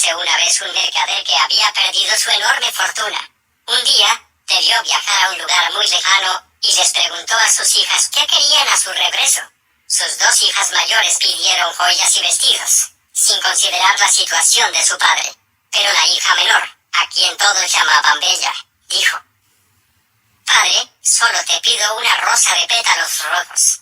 Érase una vez un mercader que había perdido su enorme fortuna. Un día, debió viajar a un lugar muy lejano, y les preguntó a sus hijas qué querían a su regreso. Sus dos hijas mayores pidieron joyas y vestidos, sin considerar la situación de su padre. Pero la hija menor, a quien todos llamaban Bella, dijo: «Padre, solo te pido una rosa de pétalos rojos».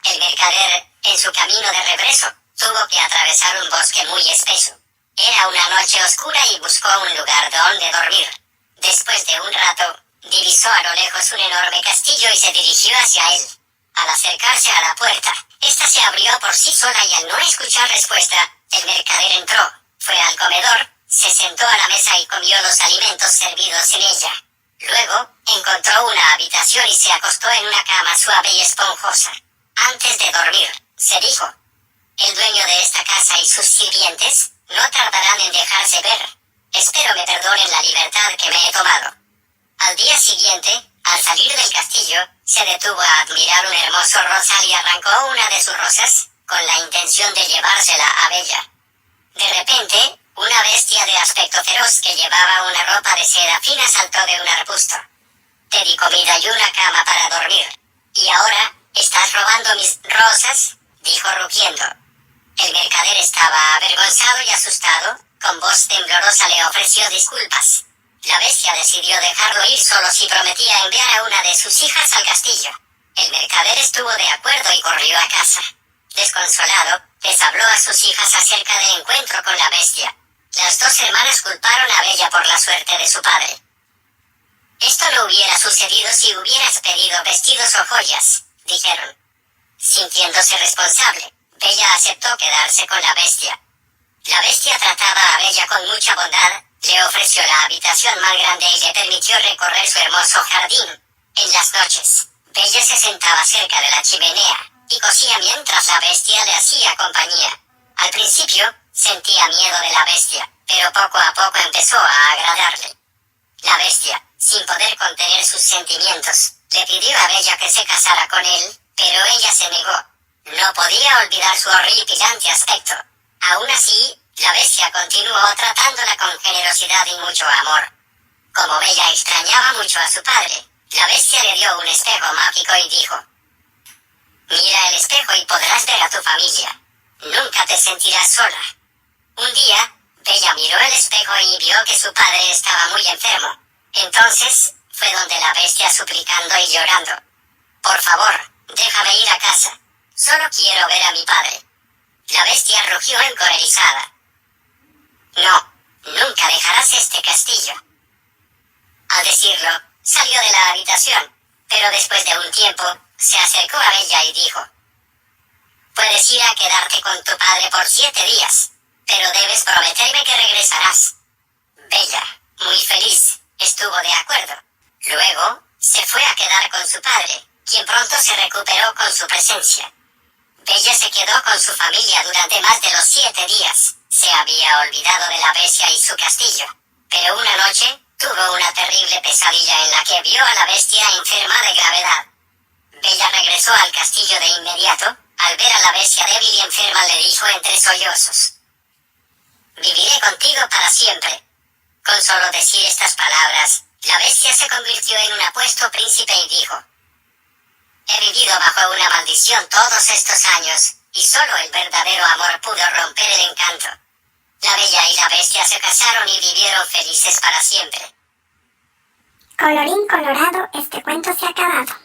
El mercader, en su camino de regreso, tuvo que atravesar un bosque muy espeso. Era una noche oscura y buscó un lugar donde dormir. Después de un rato, divisó a lo lejos un enorme castillo y se dirigió hacia él. Al acercarse a la puerta, esta se abrió por sí sola y al no escuchar respuesta, el mercader entró, fue al comedor, se sentó a la mesa y comió los alimentos servidos en ella. Luego, encontró una habitación y se acostó en una cama suave y esponjosa. Antes de dormir, se dijo: «El dueño de esta casa y sus sirvientes no tardarán en dejarse ver. Espero me perdonen la libertad que me he tomado». Al día siguiente, al salir del castillo, se detuvo a admirar un hermoso rosal y arrancó una de sus rosas, con la intención de llevársela a Bella. De repente, una bestia de aspecto feroz que llevaba una ropa de seda fina saltó de un arbusto. «Te di comida y una cama para dormir. ¿Y ahora, estás robando mis rosas?», dijo rugiendo. El mercader estaba avergonzado y asustado, con voz temblorosa le ofreció disculpas. La bestia decidió dejarlo ir solo si prometía enviar a una de sus hijas al castillo. El mercader estuvo de acuerdo y corrió a casa. Desconsolado, les habló a sus hijas acerca del encuentro con la bestia. Las dos hermanas culparon a Bella por la suerte de su padre. «Esto no hubiera sucedido si hubieras pedido vestidos o joyas», dijeron. Sintiéndose responsable, Bella aceptó quedarse con la bestia. La bestia trataba a Bella con mucha bondad, le ofreció la habitación más grande y le permitió recorrer su hermoso jardín. En las noches, Bella se sentaba cerca de la chimenea y cosía mientras la bestia le hacía compañía. Al principio, sentía miedo de la bestia, pero poco a poco empezó a agradarle. La bestia, sin poder contener sus sentimientos, le pidió a Bella que se casara con él, pero ella se negó. No podía olvidar su horripilante aspecto. Aún así, la bestia continuó tratándola con generosidad y mucho amor. Como Bella extrañaba mucho a su padre, la bestia le dio un espejo mágico y dijo: «Mira el espejo y podrás ver a tu familia. Nunca te sentirás sola». Un día, Bella miró el espejo y vio que su padre estaba muy enfermo. Entonces, fue donde la bestia suplicando y llorando: «Por favor, déjame ir a casa. Solo quiero ver a mi padre». La bestia rugió encolerizada: «No, nunca dejarás este castillo». Al decirlo, salió de la habitación, pero después de un tiempo, se acercó a Bella y dijo: «Puedes ir a quedarte con tu padre por 7 días, pero debes prometerme que regresarás». Bella, muy feliz, estuvo de acuerdo. Luego, se fue a quedar con su padre, quien pronto se recuperó con su presencia. Bella se quedó con su familia durante más de los 7 días. Se había olvidado de la bestia y su castillo. Pero una noche, tuvo una terrible pesadilla en la que vio a la bestia enferma de gravedad. Bella regresó al castillo de inmediato. Al ver a la bestia débil y enferma le dijo entre sollozos: «Viviré contigo para siempre». Con solo decir estas palabras, la bestia se convirtió en un apuesto príncipe y dijo: «He vivido bajo una maldición todos estos años, y solo el verdadero amor pudo romper el encanto». La Bella y la bestia se casaron y vivieron felices para siempre. Colorín colorado, este cuento se ha acabado.